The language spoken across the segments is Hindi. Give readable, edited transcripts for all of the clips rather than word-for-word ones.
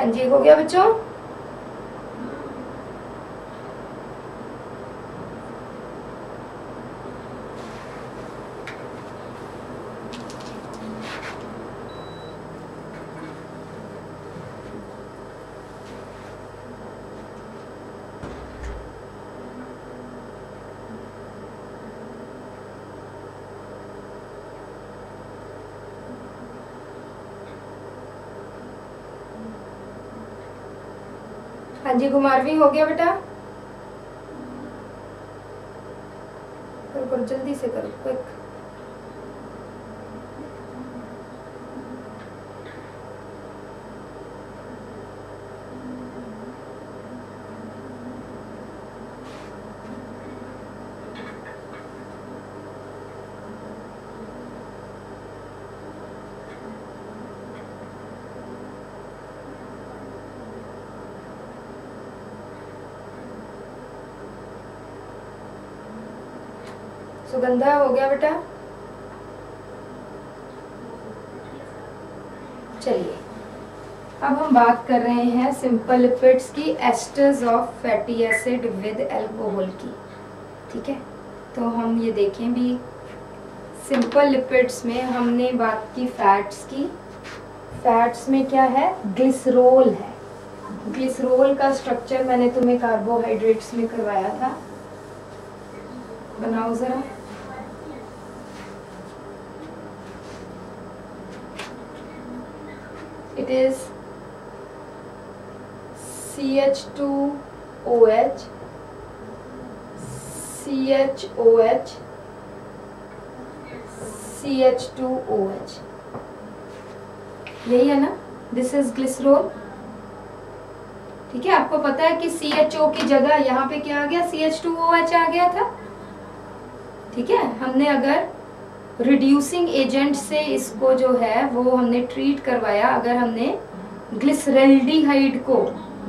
हाँ जी, हो गया बच्चों। हाँ जी कुमारवी, हो गया बेटा। करो करो, जल्दी से करो, क्विक। सुगंधा, हो गया बेटा। चलिए, अब हम बात कर रहे हैं सिंपल लिपिड्स की, asters of fatty acid with alcohol की। ठीक है, तो हम ये देखें भी, सिंपल लिपिड्स में हमने बात की फैट्स की। फैट्स में क्या है? ग्लिसरोल है। ग्लिसरोल का स्ट्रक्चर मैंने तुम्हें कार्बोहाइड्रेट्स में करवाया था, बनाओ जरा। It is CH2OH, CHOH, CH2OH, यही है ना? This is glycerol. ठीक है, आपको पता है कि CHO की जगह यहाँ पे क्या आ गया? CH2OH आ गया था। ठीक है, हमने अगर रिड्यूसिंग एजेंट से इसको जो है वो हमने ट्रीट करवाया, अगर हमने ग्लिसरल्डिहाइड को,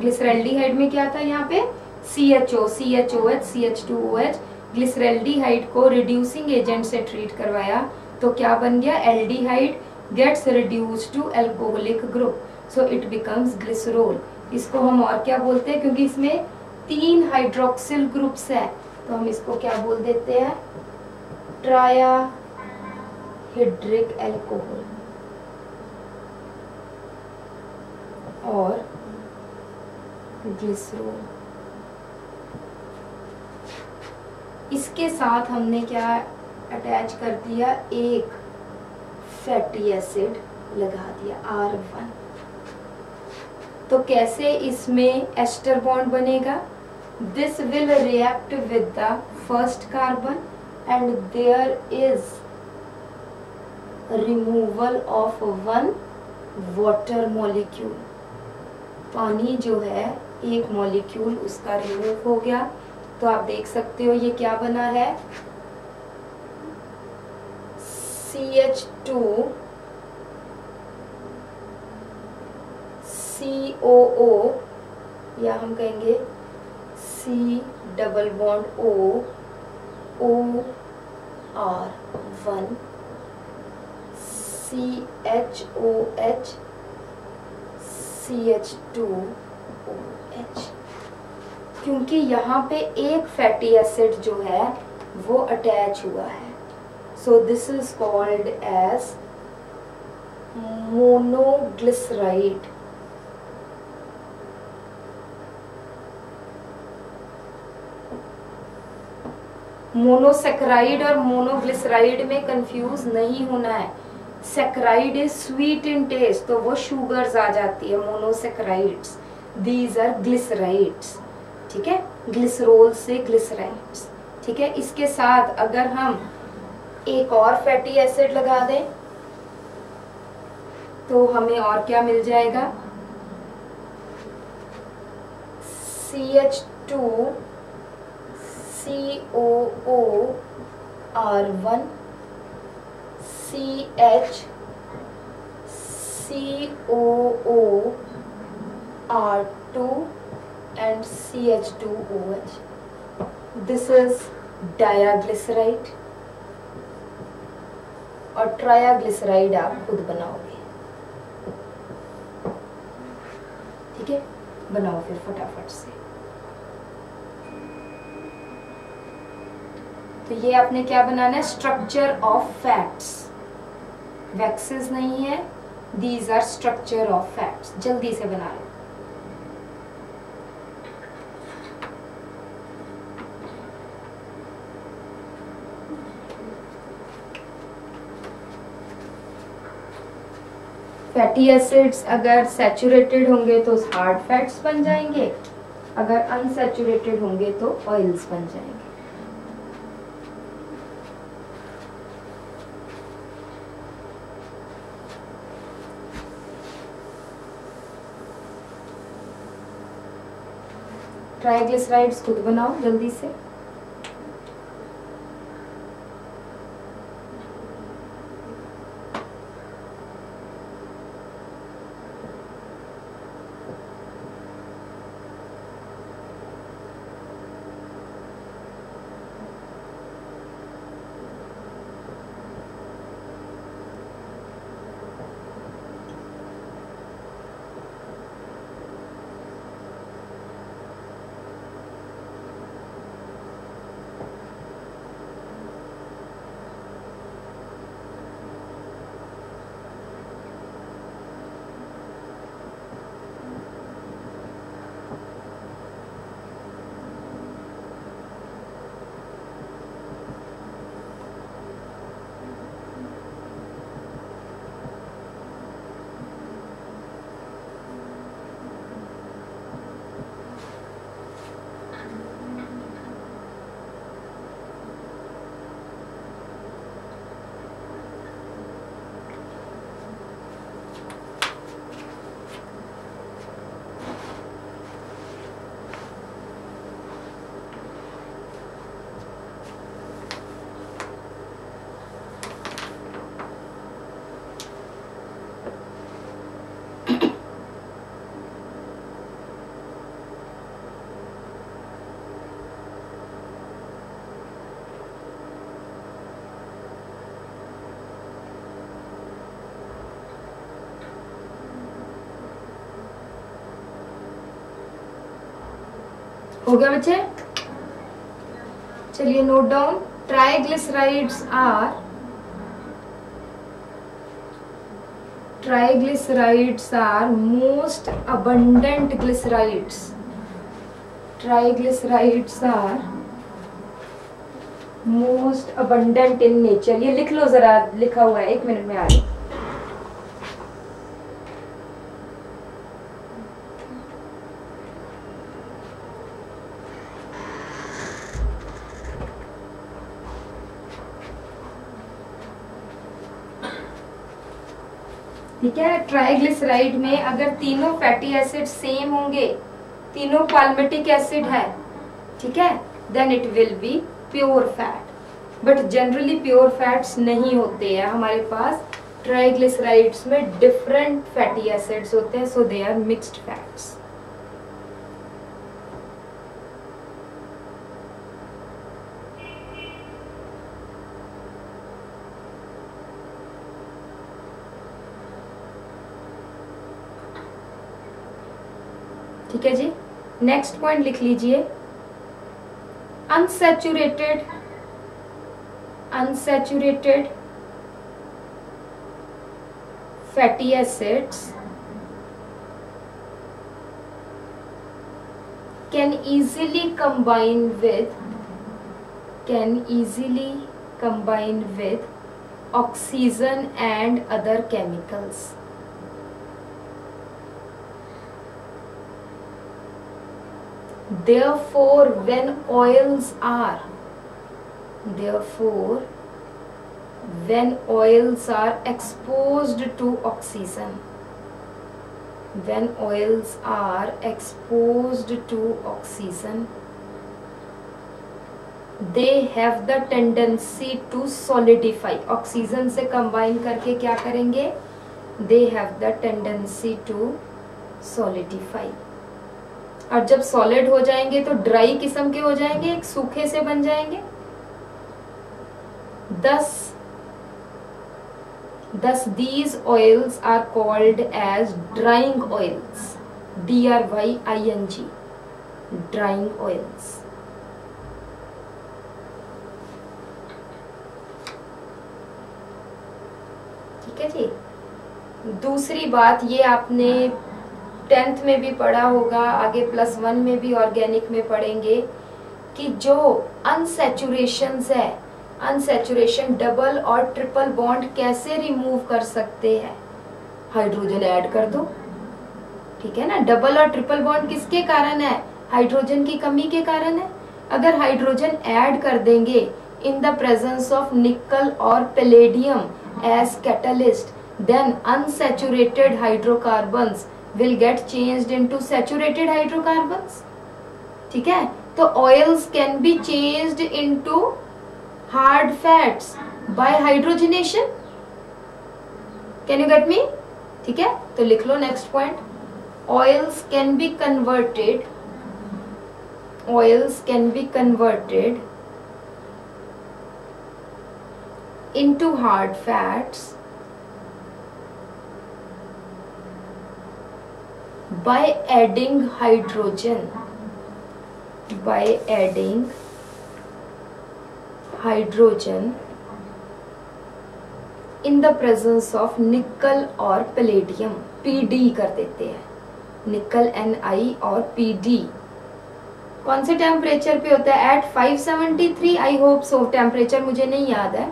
ग्लिसरल्डिहाइड में क्या था यहाँ पे? CHO, CHOH, CH2OH, ग्लिसरल्डिहाइड को रिड्यूसिंग एजेंट से ट्रीट करवाया तो क्या बन गया? Aldehyde gets reduced to alcoholic group, so it becomes glycerol. इसको हम और क्या बोलते हैं? क्योंकि इसमें 3 हाइड्रोक्सिल ग्रुप्स है तो हम इसको क्या बोल देते हैं? ट्रायाहिड्रिक अल्कोहल और ग्लिसरोल। इसके साथ हमने क्या अटैच कर दिया? एक फैटी एसिड लगा दिया, R1। तो कैसे इसमें एस्टर बॉन्ड बनेगा? This will react with the first carbon and there is removal of one water molecule। पानी जो है एक मॉलिक्यूल उसका रिमूव हो गया, तो आप देख सकते हो ये क्या बना है? CH2 COO, या हम कहेंगे C double bond O OR1 CHOH CH2OH। क्योंकि यहाँ पे एक फैटी एसिड जो है वो अटैच हुआ है, so this is called as monoglyceride. Monosaccharide और मोनोग्लिसराइड में कंफ्यूज नहीं होना है। Saccharide is sweet in taste, तो वो शुगर्स आ जाती है, मोनोसेक्राइड्स। These are glycerides. ठीक है, ग्लिसरोल से ग्लिसराइड्स। ठीक है, इसके साथ अगर हम एक और फैटी एसिड लगा दें तो हमें और क्या मिल जाएगा? CH2 COOR1 CH COOR2 and CH2OH। This is डायाग्लिसराइड और ट्रायाग्लिसराइड आप खुद बनाओगे। ठीक है, बनाओ फिर फटाफट से। तो ये आपने क्या बनाना है, स्ट्रक्चर ऑफ फैट्स, वैक्सेस नहीं है, these are structure of fats. जल्दी से बना लो। फैटी एसिड्स अगर सैचुरेटेड होंगे तो हार्ड फैट्स बन जाएंगे, अगर अनसैचुरेटेड होंगे तो ऑयल्स बन जाएंगे। ट्राइग्लिसराइड्स खुद बनाओ जल्दी से। हो गया बच्चे? चलिए note down. Triglycerides are most abundant glycerides. Triglycerides are most abundant in nature. ये लिख लो जरा, लिखा हुआ है, 1 मिनट में आ रही। ठीक है, ट्राइग्लिसराइड में अगर तीनों फैटी एसिड सेम होंगे, तीनों पाल्मिटिक एसिड है, ठीक है, then it will be pure fat. But generally pure fats नहीं होते हैं हमारे पास। ट्राइग्लिसराइड्स में डिफरेंट फैटी एसिड्स होते हैं, so they are mixed fats. ठीक है जी, नेक्स्ट पॉइंट लिख लीजिए। Unsaturated fatty acids can easily combine with oxygen and other chemicals. Therefore, when oils are exposed to oxygen, they have the tendency to solidify. Oxygen से कंबाइन करके क्या करेंगे? They have the tendency to solidify. और जब सॉलिड हो जाएंगे तो ड्राई किस्म के हो जाएंगे, एक सूखे से बन जाएंगे। Thus these oils are called as drying oils. DRYING, drawing oils. ठीक है जी। दूसरी बात, ये आपने 10th में भी पढ़ा होगा, आगे +1 में भी ऑर्गेनिक में पढ़ेंगे कि जो अनसैचुरेशंस है, अनसैचुरेशन डबल और ट्रिपल बॉन्ड कैसे रिमूव कर सकते हैं? हाइड्रोजन ऐड कर दो, ठीक है ना। डबल और ट्रिपल बॉन्ड किसके कारण है? हाइड्रोजन की कमी के कारण है। अगर हाइड्रोजन ऐड कर देंगे in the presence of nickel और palladium as catalyst, then unsaturated hydrocarbons will get changed into saturated hydrocarbons। ठीक है, तो oils can be changed into hard fats by hydrogenation। Can you get me? ठीक है, तो लिख लो next point, oils can be converted into hard fats by adding hydrogen in the presence of nickel और पैलेडियम। PD कर देते हैं, निकल Ni और PD। कौन से टेम्परेचर पे होता है? At 573, I hope so. Temperature मुझे नहीं याद है,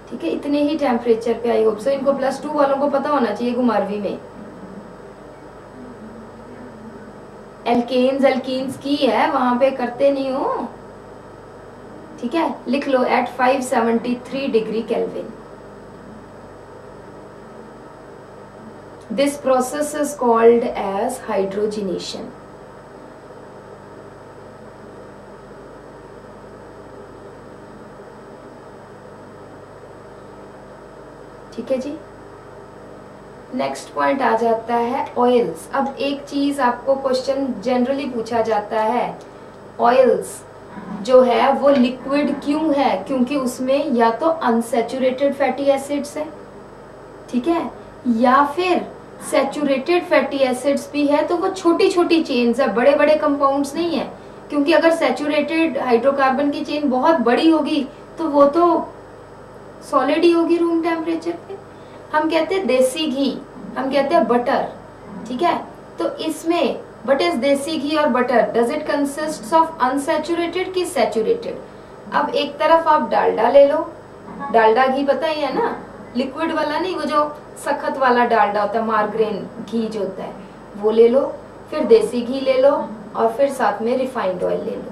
ठीक है, इतने ही टेम्परेचर पे आई होप सो। इनको +2 वालों को पता होना चाहिए घुमारवी में। एल्कीन्स की है, वहां पे करते नहीं हो, ठीक है, लिख लो at 573 degree kelvin. This process is called as hydrogenation. ठीक है जी। नेक्स्ट पॉइंट आ जाता है ऑयल्स। अब एक चीज आपको क्वेश्चन जनरली पूछा जाता है, ऑयल्स जो है वो लिक्विड क्यों है? क्योंकि उसमें या तो अनसैचुरेटेड फैटी एसिड्स है, ठीक है, या फिर सैचुरेटेड फैटी एसिड्स भी है, तो वो छोटी छोटी चेन्स है, बड़े बड़े कंपाउंड्स नहीं है। क्योंकि अगर सैचुरेटेड हाइड्रोकार्बन की चेन बहुत बड़ी होगी तो वो तो सॉलिड ही होगी रूम टेम्परेचर पे। हम कहते हैं देसी घी, हम कहते हैं बटर, ठीक है, तो इसमें बट इज देसी घी और butter, does it consist of unsaturated की सैचुरेटेड? अब एक तरफ आप डालडा ले लो, डालडा घी पता ही है ना, लिक्विड वाला नहीं, वो जो सख्त वाला डालडा होता है, मार्गरेन घी जो होता है वो ले लो, फिर देसी घी ले लो और फिर साथ में रिफाइंड ऑयल ले लो।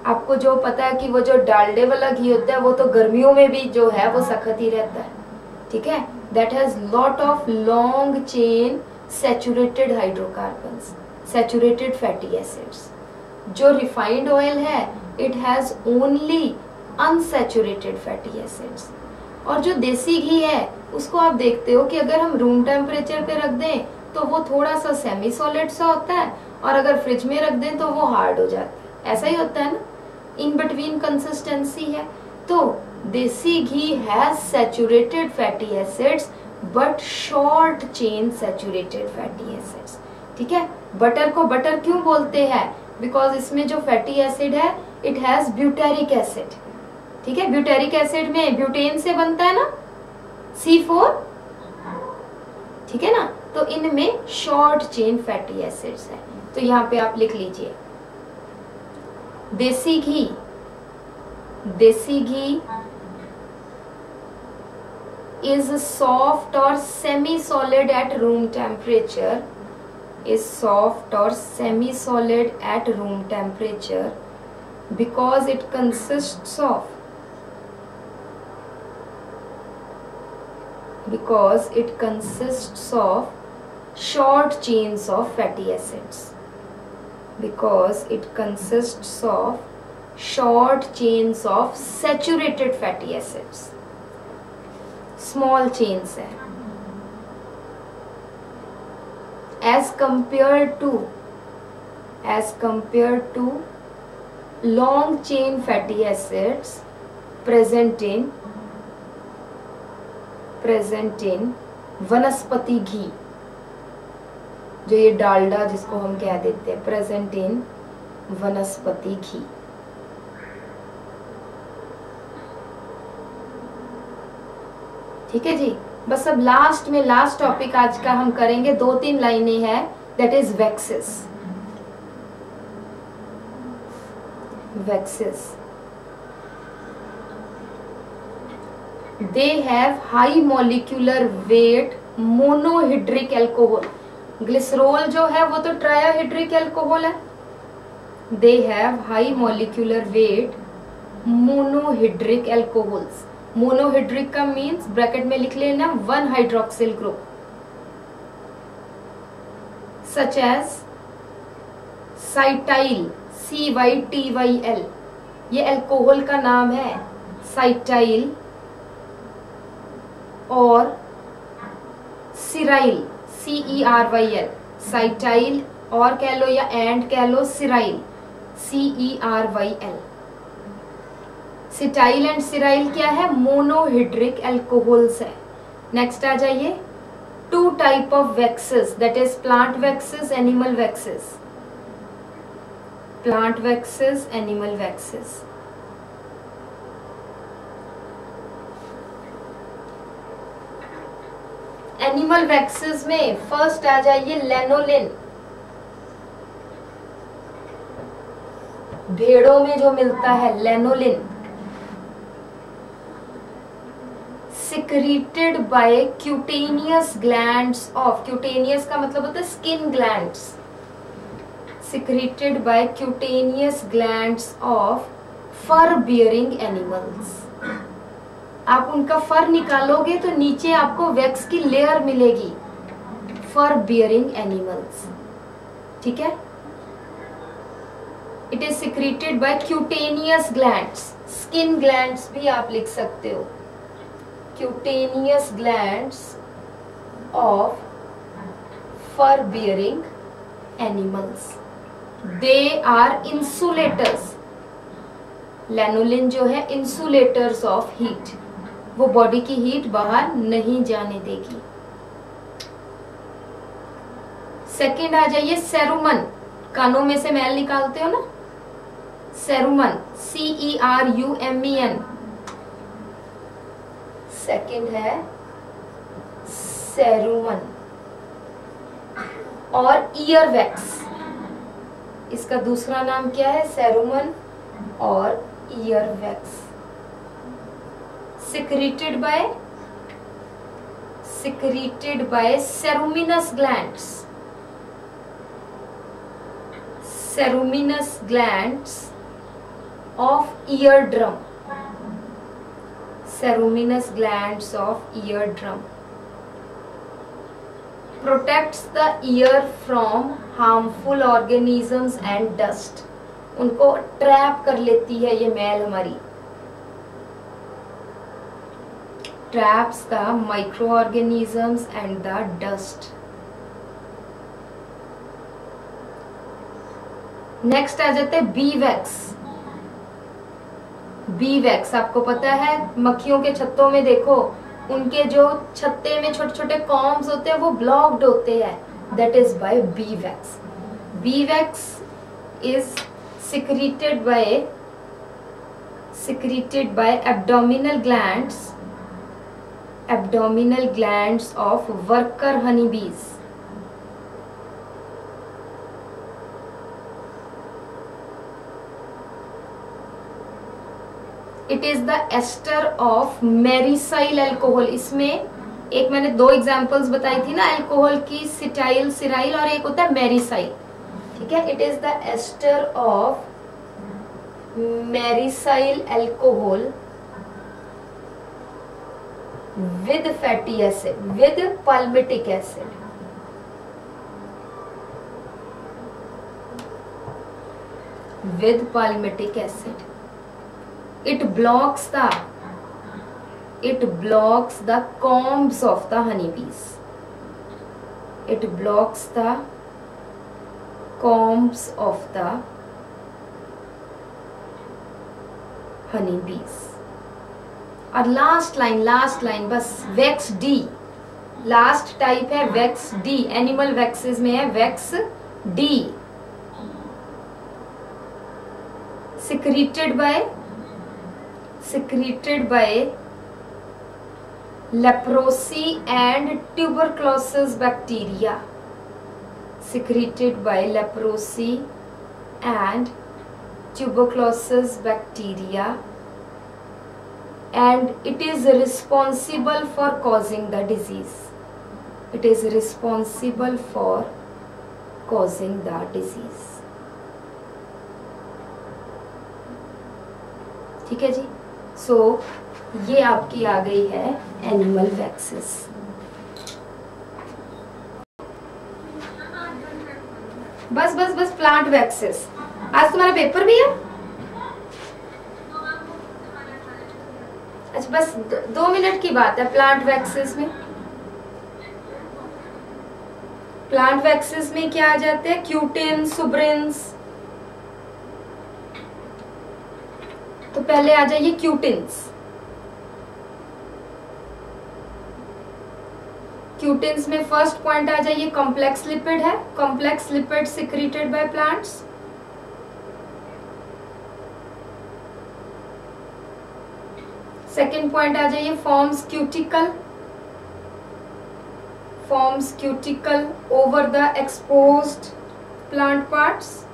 आपको जो पता है कि वो जो डालडे वाला घी होता है वो तो गर्मियों में भी जो है वो सख्त ही रहता है, ठीक है, that has lot of long chain saturated hydrocarbons, saturated fatty acids. जो रिफाइंड ऑयल है it has only unsaturated fatty acids. और जो देसी घी है उसको आप देखते हो कि अगर हम रूम टेम्परेचर पे रख दें तो वो थोड़ा सा सेमी सॉलिड सा होता है, और अगर फ्रिज में रख दें तो वो हार्ड हो जाता है। ऐसा ही होता है ना, इन बिटवीन कंसिस्टेंसी है। तो देसी घी has saturated fatty acids but short chain saturated fatty acids, ठीक है। बटर को बटर क्यों बोलते हैं? बिकॉज इसमें जो फैटी एसिड है इट हैज ब्यूटेरिक एसिड, ठीक है, ब्यूटेरिक एसिड में ब्यूटेन से बनता है ना, C4, ठीक है ना, तो इनमें शॉर्ट चेन फैटी एसिड्स है। तो यहाँ पे आप लिख लीजिए देसी घी is soft or semi-solid at room temperature, is soft or semi-solid at room temperature because it consists of short chains of fatty acids, because it consists of short chains of saturated fatty acids, small chains है, as compared to long chain fatty acids present in वनस्पति घी। जो ये डालडा जिसको हम कह देते हैं, प्रेजेंट इन वनस्पति घी। ठीक है जी। बस अब लास्ट में लास्ट टॉपिक आज का हम करेंगे, 2-3 लाइनें हैं, that is waxes. Waxes, they have high molecular weight monohydric alcohol. Glycerol जो है वो तो ट्रायोहिड्रिक एल्कोहल है। they have high molecular weight monohydric alcohols. Monohydric का मीन्स ब्रैकेट में लिख लेना 1 hydroxyl group, such as cetyl, CYTYL, ये एल्कोहल का नाम है साइटाइल, और सिराइल, CERYL, साइटाइल और कह लो या एंड कह लो ceryl, CERYL। Cetyl and ceryl क्या है? मोनोहिड्रिक एल्कोहल्स है। नेक्स्ट आ जाइए, 2 type of waxes, that is plant waxes, animal waxes. Plant waxes, animal waxes. Animal waxes में फर्स्ट आ जाइए लैनोलिन। भेड़ों में जो मिलता है lanolin, secreted by cutaneous glands of, cutaneous का मतलब होता है skin glands, secreted by cutaneous glands of fur bearing animals. आप उनका फर निकालोगे तो नीचे आपको वैक्स की लेयर मिलेगी, फर बियरिंग एनिमल्स। ठीक है, it is secreted by cutaneous glands, skin glands भी आप लिख सकते हो, cutaneous glands of fur bearing animals. They are insulators. Lanolin जो है इंसुलेटर्स ऑफ हीट, वो बॉडी की हीट बाहर नहीं जाने देगी। सेकंड आ जाइए सेरुमन, कानों में से मैल निकालते हो ना, सेरुमन, CERUMEN। सेकंड है सेरुमन। और ईयर वैक्स, इसका दूसरा नाम क्या है? सेरुमन और ear wax. secreted by ceruminous glands, ceruminous glands of eardrum, ceruminous glands of eardrum, protects the ear from harmful organisms and dust। उनको ट्रैप कर लेती है ये मैल हमारी, traps the microorganisms and the dust। Next आ जाते हैं बी वैक्स। बी वैक्स आपको पता है, मक्खियों के छत्तों में देखो, उनके जो छत्ते में छोटे छोटे कॉम्स होते हैं वो ब्लॉक्ड होते हैं, that is by B wax. B wax is secreted by abdominal glands of worker honeybees। It is the ester of myricyl alcohol. इसमें एक मैंने 2 एग्जांपल्स बताई थी ना अल्कोहल की, सिटाइल, सिराइल, और एक होता है मेरिसाइल। ठीक है, it is the ester of myricyl alcohol with fatty acid, with palmitic acid। with palmitic acid, it blocks the combs of the honeybees, it blocks the combs of the honeybees। और लास्ट लाइन बस, वैक्स डी। लास्ट टाइप है वैक्स डी, एनिमल वैक्सेस में है wax D, secreted by leprosy and tuberculosis bacteria, secreted by leprosy and tuberculosis bacteria, and it is responsible for causing the disease. It is responsible for causing the disease. ठीक है जी. सो ये आपकी आ गई है एनिमल वैक्सेस. बस बस बस प्लांट वैक्सेस. आज तुम्हारा पेपर भी है? अच्छा बस 2 मिनट की बात है. प्लांट वैक्सेस में, प्लांट वैक्सेस में क्या आ जाते हैं? क्यूटिन, सुब्रिन्स. तो पहले आ जाइए क्यूटिन्स. क्यूटिन्स में फर्स्ट पॉइंट आ जाइए कॉम्प्लेक्स लिपिड है. Complex lipid secreted by plants. Second point आ जाइए forms cuticle. Forms cuticle over the exposed plant parts.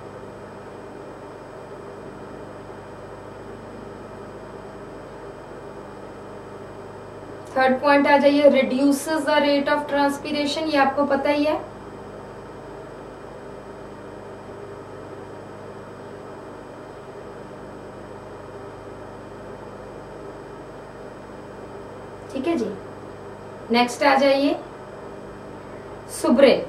Third point आ जाइए reduces the rate of transpiration. ये आपको पता ही है. ठीक है जी. नेक्स्ट आ जाइए सुब्रिन.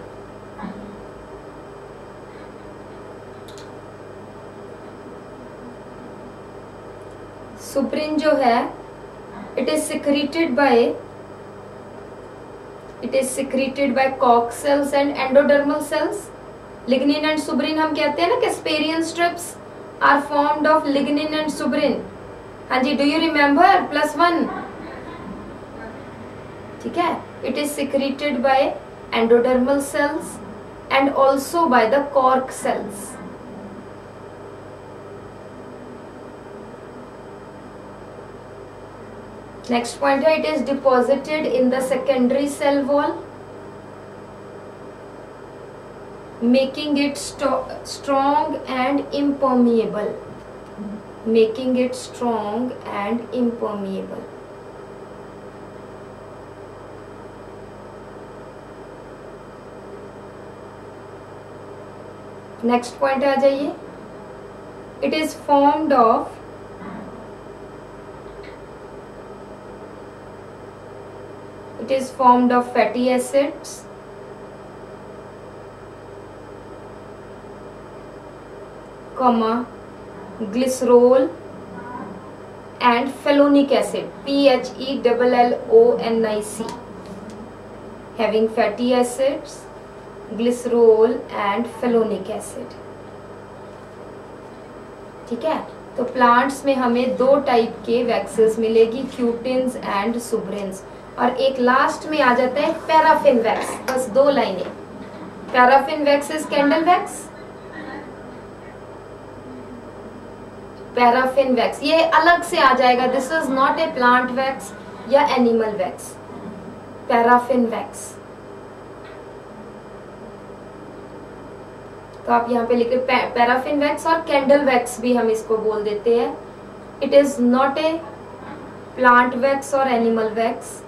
सुब्रिन जो है it is secreted by Koch cells and endodermal cells. Lignin and subrin हम कहते हैं ना कि Sperian strips are formed of lignin and subrin. हाँ जी, do you remember? +1. ठीक है. It is secreted by endodermal cells and also by the cork cells. Next point है it is deposited in the secondary cell wall, making it strong and impermeable. Making it strong and impermeable. Next point आ जाइए. It is formed of fatty acids, glycerol and phenolic acid, PHELLONIC, having fatty acids, glycerol and phenolic acid. ठीक है. तो प्लांट्स में हमें 2 टाइप के वैक्सेस मिलेगी, क्यूटिन्स एंड सुब्रिन्स. और एक लास्ट में आ जाता है पैराफिन वैक्स. बस 2 लाइनें. Paraffin wax is candle wax. Paraffin wax ये अलग से आ जाएगा. This is not a plant wax या एनिमल वैक्स. Paraffin wax. तो आप यहाँ पे लिखे पैराफिन वैक्स और कैंडल वैक्स भी हम इसको बोल देते हैं. It is not a plant wax और animal wax,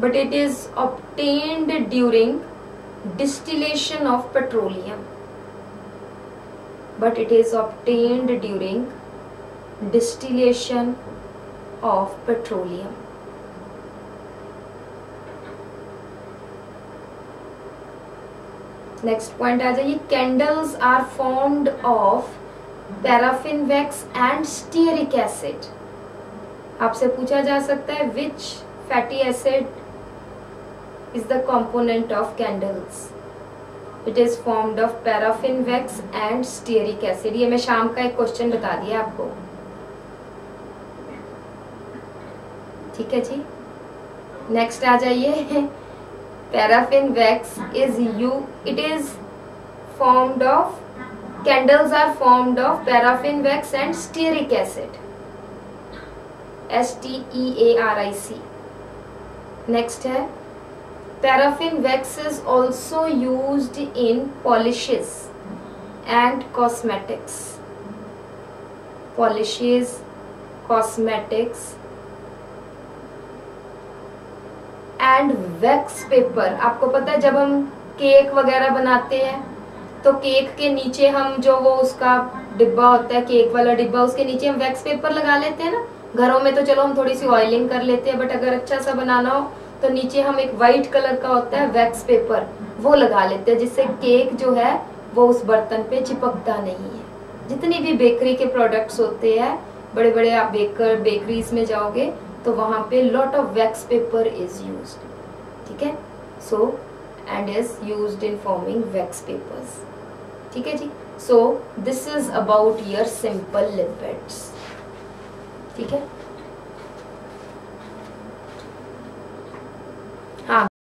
but it is obtained during distillation of petroleum. But it is obtained during distillation of petroleum. Next point आ जाइए. Candles are formed of paraffin wax and stearic acid. आपसे पूछा जा सकता है which fatty acid is the component of candles. It is formed of paraffin wax and stearic acid. ये मैं शाम का एक क्वेश्चन बता दिया आपको. ठीक है जी। नेक्स्ट आ जाइए, paraffin wax it is formed of, candles are formed of paraffin wax and stearic acid, STEARIC। Next है, paraffin wax is also used in polishes and cosmetics, polishes, cosmetics and wax paper. आपको पता है जब हम केक वगैरह बनाते हैं तो केक के नीचे हम जो वो उसका डिब्बा होता है, केक वाला डिब्बा, उसके नीचे हम वैक्स पेपर लगा लेते हैं ना। घरों में तो चलो हम थोड़ी सी ऑयलिंग कर लेते हैं, बट अगर अच्छा सा बनाना हो तो नीचे हम एक वाइट कलर का होता है वैक्स पेपर, वो लगा लेते हैं, जिससे केक जो है वो उस बर्तन पे चिपकता नहीं है। जितनी भी बेकरी के प्रोडक्ट्स होते हैं, बड़े बड़े आप बेकरीज में जाओगे तो वहां पे lot of wax paper is used, ठीक है। So and is used in forming wax papers, ठीक है जी। So this is about your simple lipids, ठीक है।